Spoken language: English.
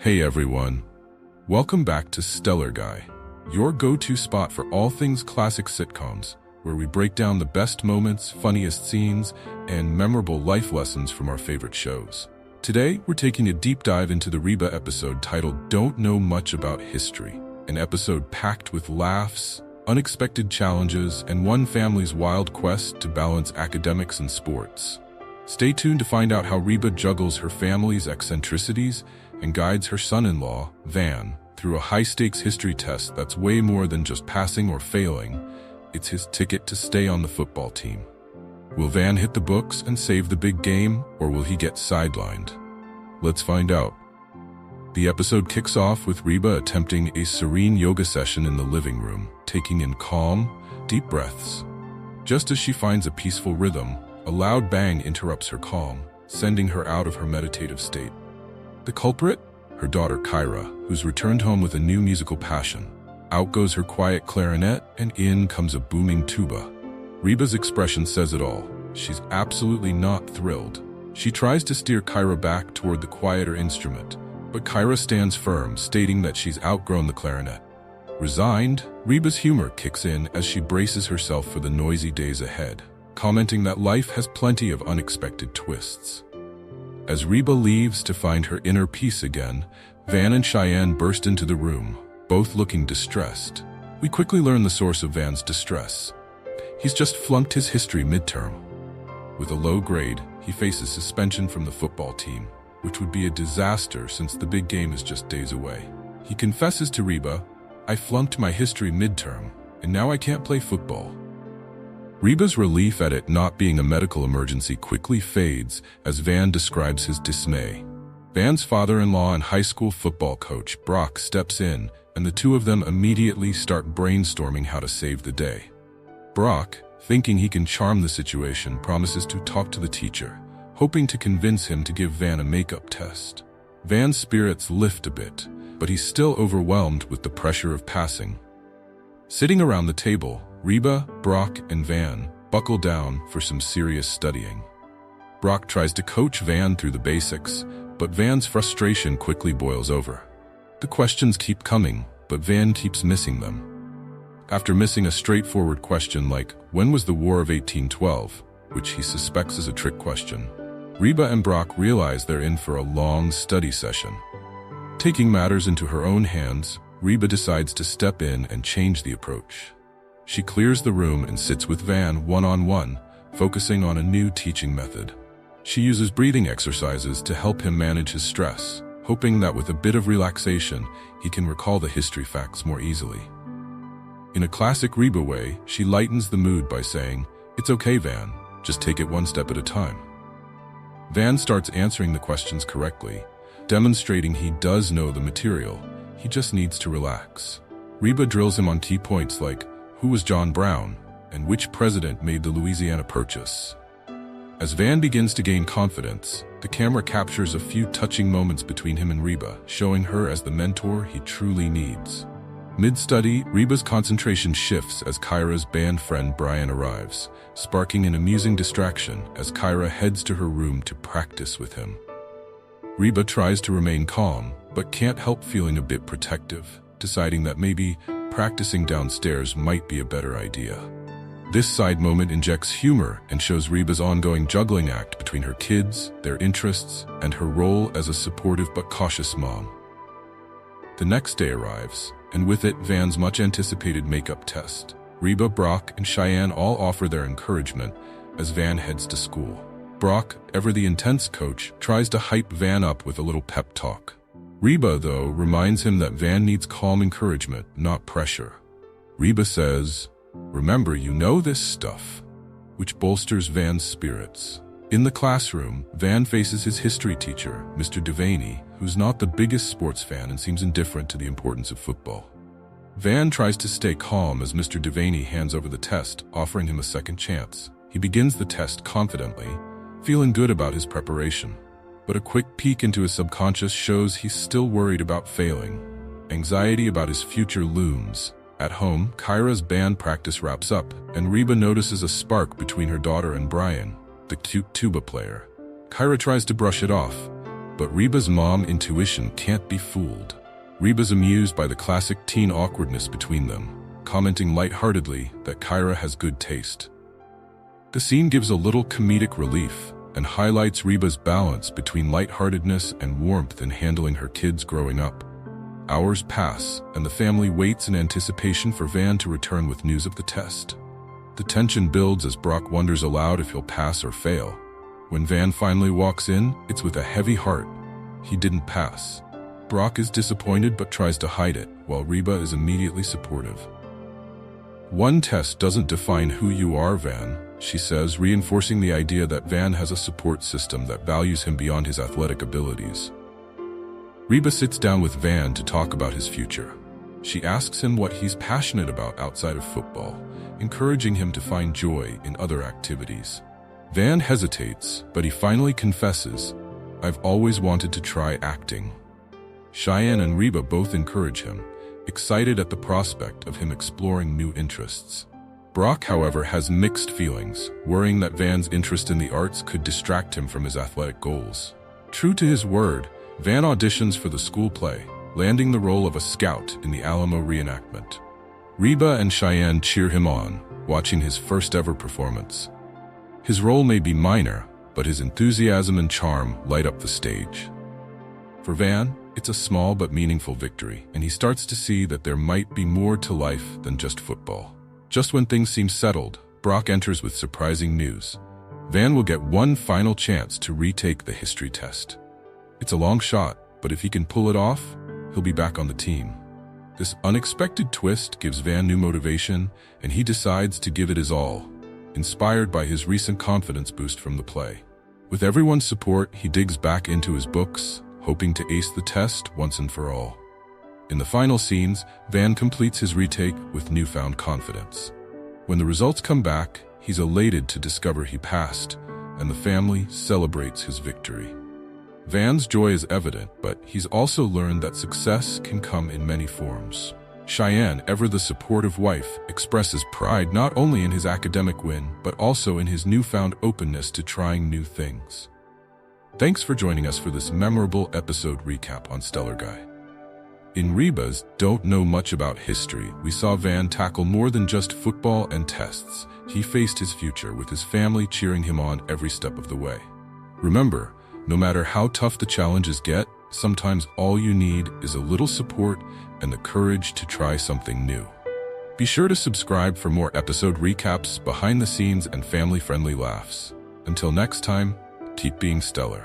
Hey everyone, welcome back to Stellar Guy, your go-to spot for all things classic sitcoms, where we break down the best moments, funniest scenes, and memorable life lessons from our favorite shows. Today, we're taking a deep dive into the Reba episode titled Don't Know Much About History, an episode packed with laughs, unexpected challenges, and one family's wild quest to balance academics and sports. Stay tuned to find out how Reba juggles her family's eccentricities and guides her son-in-law, Van, through a high-stakes history test that's way more than just passing or failing. It's his ticket to stay on the football team. Will Van hit the books and save the big game, or will he get sidelined? Let's find out. The episode kicks off with Reba attempting a serene yoga session in the living room, taking in calm, deep breaths. Just as she finds a peaceful rhythm, a loud bang interrupts her calm, sending her out of her meditative state. The culprit? Her daughter Kyra, who's returned home with a new musical passion. Out goes her quiet clarinet, and in comes a booming tuba. Reba's expression says it all. She's absolutely not thrilled. She tries to steer Kyra back toward the quieter instrument, but Kyra stands firm, stating that she's outgrown the clarinet. Resigned, Reba's humor kicks in as she braces herself for the noisy days ahead, commenting that life has plenty of unexpected twists. As Reba leaves to find her inner peace again, Van and Cheyenne burst into the room, both looking distressed. We quickly learn the source of Van's distress. He's just flunked his history midterm. With a low grade, he faces suspension from the football team, which would be a disaster since the big game is just days away. He confesses to Reba, "I flunked my history midterm, and now I can't play football." Reba's relief at it not being a medical emergency quickly fades as Van describes his dismay. Van's father-in-law and high school football coach, Brock, steps in, and the two of them immediately start brainstorming how to save the day. Brock, thinking he can charm the situation, promises to talk to the teacher, hoping to convince him to give Van a makeup test. Van's spirits lift a bit, but he's still overwhelmed with the pressure of passing. Sitting around the table, Reba, Brock, and Van buckle down for some serious studying. Brock tries to coach Van through the basics, but Van's frustration quickly boils over. The questions keep coming, but Van keeps missing them. After missing a straightforward question like, when was the War of 1812, which he suspects is a trick question, Reba and Brock realize they're in for a long study session. Taking matters into her own hands, Reba decides to step in and change the approach. She clears the room and sits with Van one-on-one, focusing on a new teaching method. She uses breathing exercises to help him manage his stress, hoping that with a bit of relaxation, he can recall the history facts more easily. In a classic Reba way, she lightens the mood by saying, "It's okay, Van, just take it one step at a time." Van starts answering the questions correctly, demonstrating he does know the material. He just needs to relax. Reba drills him on key points like, who was John Brown, and which president made the Louisiana Purchase? As Van begins to gain confidence, the camera captures a few touching moments between him and Reba, showing her as the mentor he truly needs. Mid-study, Reba's concentration shifts as Kyra's band friend Brian arrives, sparking an amusing distraction as Kyra heads to her room to practice with him. Reba tries to remain calm, but can't help feeling a bit protective, deciding that maybe practicing downstairs might be a better idea. This side moment injects humor and shows Reba's ongoing juggling act between her kids, their interests, and her role as a supportive but cautious mom. The next day arrives, and with it Van's much-anticipated makeup test. Reba, Brock, and Cheyenne all offer their encouragement as Van heads to school. Brock, ever the intense coach, tries to hype Van up with a little pep talk. Reba, though, reminds him that Van needs calm encouragement, not pressure. Reba says, "Remember, you know this stuff," which bolsters Van's spirits. In the classroom, Van faces his history teacher, Mr. Devaney, who's not the biggest sports fan and seems indifferent to the importance of football. Van tries to stay calm as Mr. Devaney hands over the test, offering him a second chance. He begins the test confidently, feeling good about his preparation. But a quick peek into his subconscious shows he's still worried about failing. Anxiety about his future looms. At home, Kyra's band practice wraps up, and Reba notices a spark between her daughter and Brian, the cute tuba player. Kyra tries to brush it off, But Reba's mom intuition can't be fooled. Reba's amused by the classic teen awkwardness between them, commenting lightheartedly that Kyra has good taste. The scene gives a little comedic relief and highlights Reba's balance between lightheartedness and warmth in handling her kids growing up. Hours pass, and the family waits in anticipation for Van to return with news of the test. The tension builds as Brock wonders aloud if he'll pass or fail. When Van finally walks in, it's with a heavy heart. He didn't pass. Brock is disappointed but tries to hide it, while Reba is immediately supportive. "One test doesn't define who you are, Van," she says, reinforcing the idea that Van has a support system that values him beyond his athletic abilities. Reba sits down with Van to talk about his future. She asks him what he's passionate about outside of football, encouraging him to find joy in other activities. Van hesitates, but he finally confesses, "I've always wanted to try acting." Cheyenne and Reba both encourage him, excited at the prospect of him exploring new interests. Brock, however, has mixed feelings, worrying that Van's interest in the arts could distract him from his athletic goals. True to his word, Van auditions for the school play, landing the role of a scout in the Alamo reenactment. Reba and Cheyenne cheer him on, watching his first-ever performance. His role may be minor, but his enthusiasm and charm light up the stage. For Van, it's a small but meaningful victory, and he starts to see that there might be more to life than just football. Just when things seem settled, Brock enters with surprising news. Van will get one final chance to retake the history test. It's a long shot, but if he can pull it off, he'll be back on the team. This unexpected twist gives Van new motivation, and he decides to give it his all, inspired by his recent confidence boost from the play. With everyone's support, he digs back into his books, hoping to ace the test once and for all. In the final scenes, Van completes his retake with newfound confidence. When the results come back, he's elated to discover he passed, and the family celebrates his victory. Van's joy is evident, but he's also learned that success can come in many forms. Cheyenne, ever the supportive wife, expresses pride not only in his academic win, but also in his newfound openness to trying new things. Thanks for joining us for this memorable episode recap on Stellar Guy. In Reba's Don't Know Much About History, we saw Van tackle more than just football and tests. He faced his future with his family cheering him on every step of the way. Remember, no matter how tough the challenges get, sometimes all you need is a little support and the courage to try something new. Be sure to subscribe for more episode recaps, behind the scenes, and family-friendly laughs. Until next time, keep being stellar.